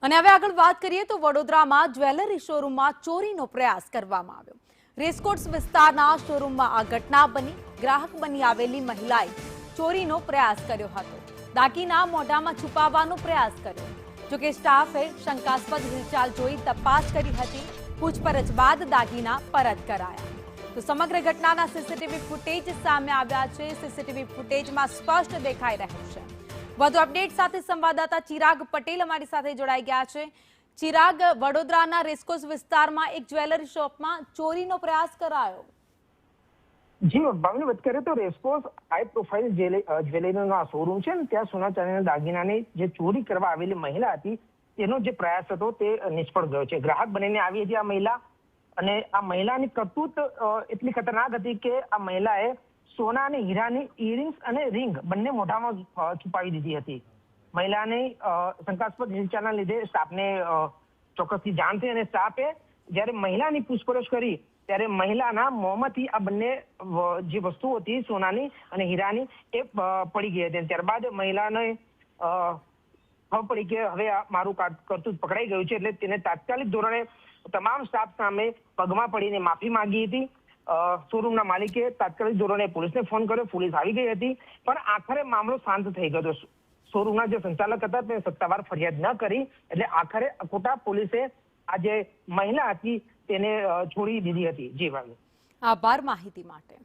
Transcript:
અને હવે આગળ વાત કરીએ તો વડોદરામાં જ્વેલરી શોરૂમમાં ચોરીનો પ્રયાસ કરવામાં આવ્યો। રેસકોર્સ વિસ્તારના શોરૂમમાં આ ઘટના બની। ગ્રાહક બની આવેલી મહિલાએ ચોરીનો પ્રયાસ કર્યો હતો। દાગીના મોઢામાં છુપાવવાનો પ્રયાસ કર્યો। જોકે સ્ટાફે શંકાસ્પદ હિલચાલ જોઈ તપાસ કરી હતી। પૂછપરછ બાદ દાગીના પરત કરાયા। તો સમગ્ર ઘટનાના સીસીટીવી ફૂટેજ સામે આવ્યા છે। સીસીટીવી ફૂટેજમાં સ્પષ્ટ દેખાઈ રહ્યું છે। વધુ અપડેટ સાથે સંવાદદાતા ચિરાગ પટેલ અમારી સાથે જોડાઈ ગયા છે। ચિરાગ, વડોદરાના રેસકોર્સ વિસ્તારમાં એક જ્વેલરી શોપમાં ચોરીનો પ્રયાસ કરાયો। જી ભાવની વાત કરીએ તો રેસકોર્સ હાઈ પ્રોફાઇલ જ્વેલરીનો શોરૂમ છે ને ત્યાં સોના ચાંદીના દાગીનાની જે ચોરી કરવા આવેલી મહિલા હતી તેનો જે પ્રયાસ હતો તે નિષ્ફળ ગયો છે। ગ્રાહક બનીને આવી હતી આ મહિલા, અને આ મહિલાની કરતૂત એટલી ખતરનાક હતી કે આ મહિલાએ સોના અને હીરાની ઇયરિંગ્સ અને રિંગ બંને મોઢામાં છુપાવી દીધી હતી। મહિલાને શંકાસ્પદ હિલચાલના લીધે સ્ટાફને ચોક્કસથી જાણ થઈ અને સ્ટાફે જ્યારે મહિલાની પૂછપરછ કરી ત્યારે મહિલાના મોંમાંથી આ બંને જે વસ્તુઓ હતી સોનાની અને હીરાની એ પડી ગઈ હતી। ત્યારબાદ મહિલાને ખબર પડી કે હવે આ મારું કરતૂત પકડાઈ ગયું છે, એટલે તેને તાત્કાલિક ધોરણે તમામ સ્ટાફ સામે પગમાં પડીને માફી માંગી હતી। શોરૂમના માલિકે તાત્કાલિક ધોરણે પોલીસને ફોન કર્યો, પોલીસ આવી ગઈ હતી, પણ આખરે મામલો શાંત થઈ ગયો। શોરૂમના જે સંચાલક હતા તે સત્તાવાર ફરિયાદ ન કરી, એટલે આખરે અકોટા પોલીસે આ જે મહિલા હતી તેને છોડી દીધી હતી। જી ભાઈ, આભાર માહિતી માટે।